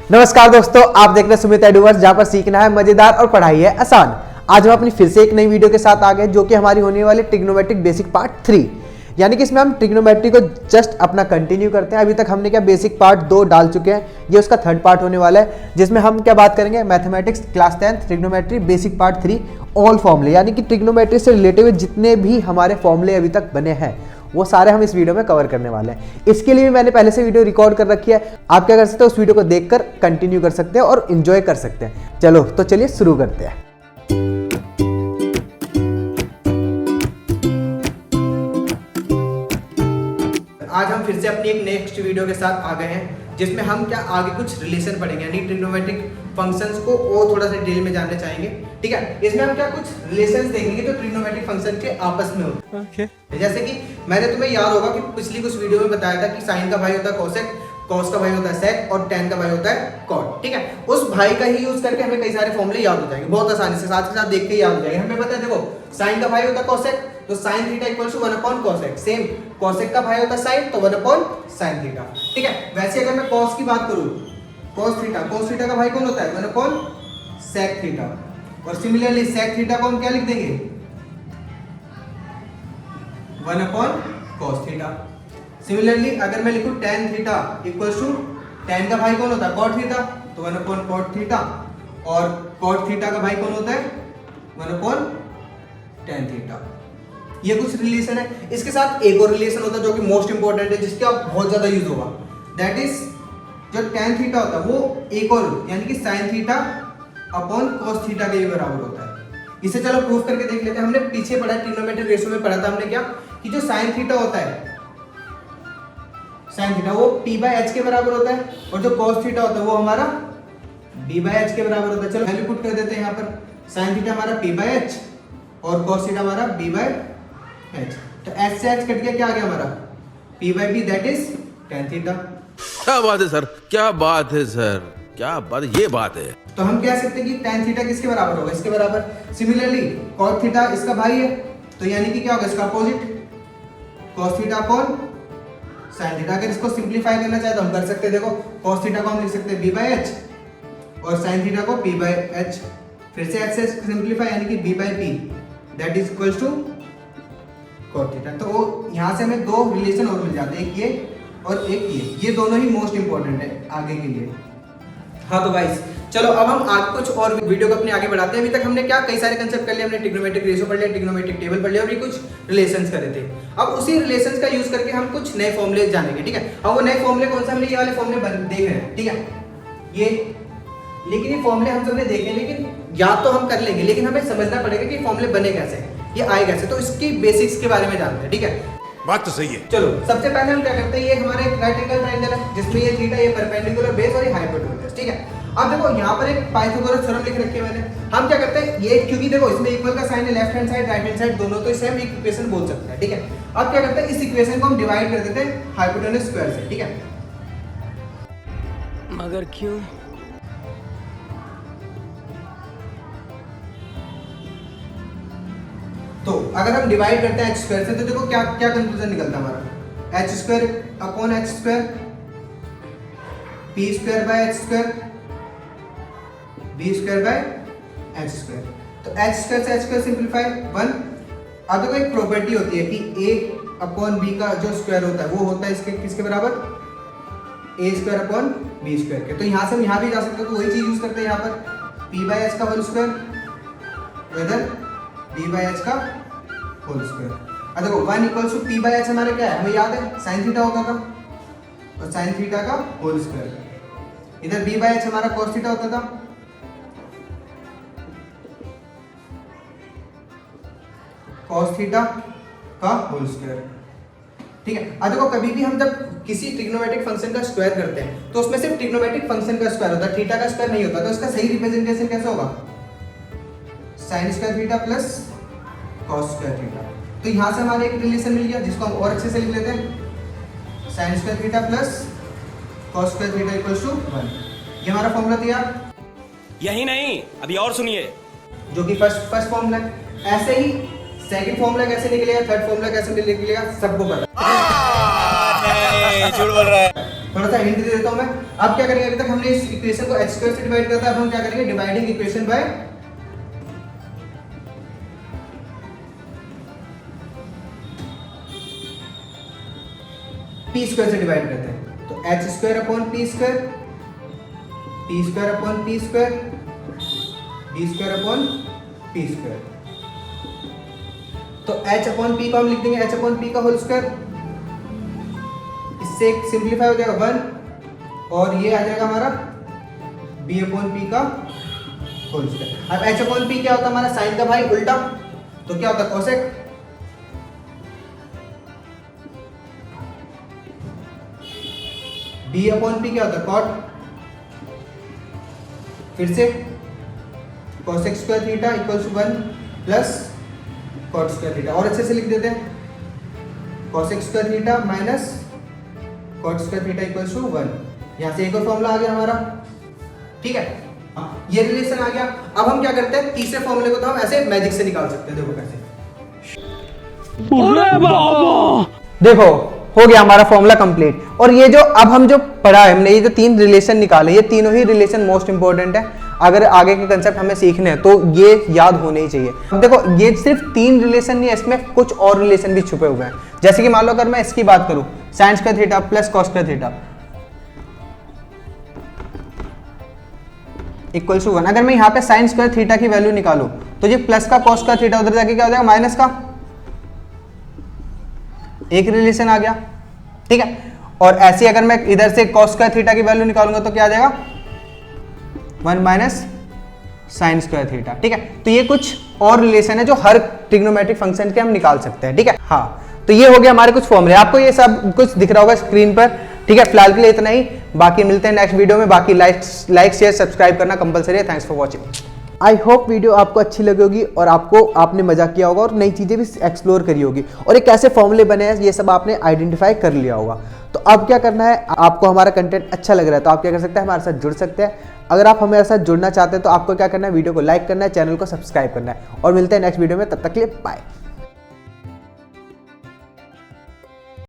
नमस्कार दोस्तों, आप देख रहे हैं सुमित एडवर्स, जहां पर सीखना है मजेदार और पढ़ाई है आसान। आज हम अपनी फिर से एक नई वीडियो के साथ आ गए, जो कि हमारी होने वाली ट्रिग्नोमेट्रिक बेसिक पार्ट 3, यानी कि इसमें हम ट्रिग्नोमेट्री को जस्ट अपना कंटिन्यू करते हैं। अभी तक हमने क्या बेसिक पार्ट 2 डाल चुके हैं, ये उसका थर्ड पार्ट होने वाला है, जिसमें हम क्या बात करेंगे, mathematics class 10 trigonometry basic part 3 all फॉर्मूले, यानी कि ट्रिग्नोमेट्री से रिलेटेड जितने भी हमारे फॉर्मूले अभी तक बने हैं वो सारे हम इस वीडियो में कवर करने वाले हैं। इसके लिए मैंने पहले से वीडियो रिकॉर्ड कर रखी है, आप क्या कर सकते हो, उस वीडियो को देखकर कंटिन्यू कर सकते हैं और एंजॉय कर सकते हैं। चलो तो चलिए शुरू करते हैं। आज हम फिर से अपनी एक नेक्स्ट वीडियो के साथ आ गए हैं, जिसमें हम क्या आगे कुछ रिलेशन पढ़ेंगे, यानी ट्रिग्नोमेट्रिक फंक्शंस को और थोड़ा सा डिटेल में जानना चाहेंगे। ठीक है, इसमें हम क्या कुछ रिलेशंस देखेंगे जो ट्रिग्नोमेट्रिक फंक्शन के आपस में होते हैं। okay. जैसे कि मैंने तुम्हें याद होगा कि पिछली कुछ वीडियो में बताया था कि साइन का भाई होता है कोसेक, कॉस का भाई होता है सेक और टेन का भाई होता है कॉट। ठीक है, उस भाई का ही यूज करके हमें कई सारे फॉर्मूले याद हो जाएंगे बहुत आसानी से, साथ के साथ देख के याद हो जाएंगे। हमें पता है, देखो साइन का भाई होता है कोसेक, तो sin theta equals to 1 upon cosec. Same cosec का भाई होता है साइन, तो 1 अपॉन sin थीटा। ठीक है, वैसे अगर मैं cos की बात करूं, cos थीटा का भाई कौन होता है, 1 अपॉन sec थीटा। और सिमिलरली sec थीटा को हम क्या लिख देंगे, 1 अपॉन cos थीटा। सिमिलरली अगर मैं लिखूं tan theta equals to tan का भाई कौन होता है, cot थीटा, तो 1 अपॉन cot थीटा। और cot थीटा का भाई कौन होता है, 1 अपॉन tan थीटा। ये कुछ रिलेशन है। इसके साथ एक और रिलेशन होता है जो कि मोस्ट इंपॉर्टेंट है, जिसका बहुत ज्यादा यूज होगा, दैट इज जो tan थीटा होता है वो एक और, यानी कि sin theta upon cos theta के बराबर होता है। इसे चलो प्रूफ करके देख लेते हैं। हमने पीछे पढ़ा ट्रिग्नोमेट्रिक रेशियो में पढ़ा था हमने क्या, कि जो sin थीटा होता है, sin थीटा वो p/h के बराबर होता है, और जो cos थीटा होता है वो हमारा b/h के बराबर होता है। चलो वैल्यू पुट कर देते हैं यहाँ पर, sin थीटा हमारा p/h और cos थीटा हमारा b/h। तो h से h कट गया, क्या आ गया हमारा p/b, that is tan theta. क्या बात है सर, क्या बात है सर, क्या बात, ये बात है। तो हम कह सकते हैं कि tan थीटा किसके बराबर होगा, इसके बराबर। सिमिलरली cot थीटा इसका भाई है, तो यानी कि क्या होगा इसका opposite, cos theta upon sin theta. अगर इसको सिंपलीफाई करना चाहे तो हम कर सकते हैं। देखो cos थीटा को हम लिख सकते हैं b/h और sin थीटा को p/h। फिर से h से सिंपलीफाई, यानी कि b/p, that is equals to cot theta. तो यहाँ से हमें दो रिलेशन और मिल जाते हैं, एक ये और एक ये दोनों ही मोस्ट इंपॉर्टेंट है आगे के लिए। हाँ तो गाइस चलो अब हम आगे कुछ और वीडियो को अपने आगे बढ़ाते हैं। अभी तक हमने क्या कई सारे कंसेप्ट कर लिए, हमने ट्रिग्नोमेट्रिक रेशियो पढ़ लिया, ट्रिग्नोमेट्रिक टेबल पढ़ लिया, और भी कुछ रिलेशंस करे थे। अब उसी रिलेशंस का यूज करके हम कुछ नए फॉर्मूले जानेंगे। ठीक है, अब वो नए फॉर्मूले कौन सा, हमने ये वाले फॉर्मूले देख रहे हैं। ठीक है, ये लेकिन ये फॉर्मूले हम सबने देखे, लेकिन याद तो हम कर लेंगे, लेकिन हमें समझना पड़ेगा कि फॉर्मूले बने कैसे, ये आए कैसे। तो इसकी बेसिक्स के बारे में जानते हैं। ठीक है, बात तो सही है। चलो सबसे पहले हम क्या करते हैं, ये हमारे एक राइट एंगल ट्रायंगल है, जिसमें ये थीटा, ये परपेंडिकुलर बेस और ये हाइपोटेन्यूज। ठीक है, अब देखो यहाँ पर एक पाइथागोरस थ्योरम लिख रखी है मैंने। हम क्या करते हैं, ये क्योंकि देखो इसमें इक्वल का साइन है, left hand side right hand side दोनों तो सेम इक्वेशन बोल सकते हैं। ठीक है, अब क्या करते हैं, इस इक्वेशन को हम डिवाइड कर देते हैं हाइपोटेन्यूज स्क्वायर से। ठीक है, मगर क्यों? तो अगर हम डिवाइड करते हैं h स्क्वायर से, तो देखो क्या क्या कंक्लूजन निकलता है हमारा, h square upon h square, p square by h square, b square by h square. तो h स्क्वायर से h स्क्वायर सिंपलीफाई 1। अब देखो एक प्रॉपर्टी होती है कि a अपॉन b का जो स्क्वायर होता है वो होता है इसके किसके बराबर, a square upon b square के। तो यहाँ से हम यहाँ भी जा सकते हैं, तो वही चीज यूज करते हैं यहाँ पर, p/h का होल स्क्वायर, इधर b/h का होल स्क्वायर। अब देखो 1 इक्वल्स टू p/h हमारा क्या है, हमें याद है sin थीटा होता था, और sin थीटा का होल स्क्वायर। इधर b/h हमारा cos थीटा होता था, cos थीटा का होल स्क्वायर। ठीक है, अब देखो कभी भी हम जब किसी ट्रिग्नोमेट्रिक फंक्शन का स्क्वायर करते हैं तो उसमें सिर्फ ट्रिग्नोमेट्रिक फंक्शन का स्क्वायर होता है, थीटा का स्क्वायर नहीं होता। तो इसका सही रिप्रेजेंटेशन कैसे होगा, sin square theta plus cos square theta. तो यहाँ से हमारे एक रिलेशन मिल गया, जिसको हम और अच्छे से लिख लेते हैं, sin square theta plus cos square theta equals to 1। ये हमारा फॉर्मूला तैयार। यही नहीं, अभी और सुनिए, जो कि फर्स्ट फॉर्मूला है। ऐसे ही सेकंड फॉर्मूला कैसे निकलेगा, थर्ड फॉर्मूला कैसे निकलेगा, सबको पता है। झूठ बोल रहा है। थोड़ा सा हिंट दे देता हूं मैं। अब क्या करेंगे, अभी तक हमने इस इक्वेशन को h स्क्वायर से डिवाइड किया था, अब हम क्या करेंगे, dividing equation by p square से डिवाइड करते हैं। तो h square upon p square, p square upon p square, b square upon p square. तो h अपॉन p को हम लिख देंगे h अपॉन p का होल स्क्वायर, इससे सिंप्लीफाई हो जाएगा 1 और ये आ जाएगा हमारा b अपॉन p का होल स्क्वायर। अब h अपॉन p क्या होता है हमारा, साइन का भाई उल्टा, तो क्या होता है कोसेक, b अपॉन p क्या होता है कॉट, फिर से cosec square theta equals to 1 plus cot square theta, और अच्छे से लिख देते हैं cosec square theta minus cot square theta equals to 1। यहाँ से एक और फॉर्मूला आ गया हमारा, ठीक है, ये रिलेशन आ गया। अब हम क्या करते हैं, तीसरे फॉर्मूले को तो हम ऐसे मैजिक से निकाल सकते हैं, देखो कैसे। देखो हो गया हमारा फॉर्मूला कंप्लीट। और ये जो अब हम जो पढ़ा है हमने, ये जो 3 रिलेशन निकाले, ये तीनों ही रिलेशन मोस्ट इंपॉर्टेंट है। अगर आगे के कंसेप्ट हमें सीखने हैं तो ये याद होने ही चाहिए। अब देखो ये सिर्फ 3 रिलेशन नहीं है, इसमें कुछ और रिलेशन भी छुपे हुए हैं। जैसे कि मान लो अगर मैं इसकी बात करूं, sine square theta plus cos square theta equal to 1। अगर मैं यहाँ पे साइन स्क्वायर थीटा की वैल्यू निकालूं तो ये प्लस का कॉस स्क्वायर थीटा उधर जाके क्या हो जाएगा, माइनस का, एक रिलेशन आ गया, ठीक है। और ऐसे अगर मैं इधर से कॉस स्क्वायर थीटा की वैल्यू निकालूंगा तो क्या आ जाएगा, 1 माइनस साइन स्क्वायर थीटा, ठीक है। तो ये कुछ और रिलेशन है जो हर ट्रिग्नोमेट्रिक फंक्शन के हम निकाल सकते हैं, ठीक है। हाँ, तो ये हो गया हमारे कुछ फॉर्मूले, आपको ये सब कुछ दिख रहा होगा स्क्रीन पर, ठीक है। फिलहाल के लिए इतना ही, बाकी मिलते हैं नेक्स्ट वीडियो में। बाकी लाइक शेयर सब्सक्राइब करना कंपलसरी है। Thanks for watching. I hope video आपको अच्छी लगी होगी और आपने मजा किया होगा और नई चीज़ें भी एक्सप्लोर करी होगी, और एक कैसे फॉर्मूले बने हैं ये सब आपने आइडेंटिफाई कर लिया होगा। तो अब क्या करना है, आपको हमारा कंटेंट अच्छा लग रहा है तो आप क्या कर सकते हैं, हमारे साथ जुड़ सकते हैं। अगर आप हमारे साथ जुड़ना चाहते हैं तो आपको क्या करना है, वीडियो को लाइक करना है, चैनल को सब्सक्राइब करना है, और मिलते हैं नेक्स्ट वीडियो में। तब तक के लिए बाय।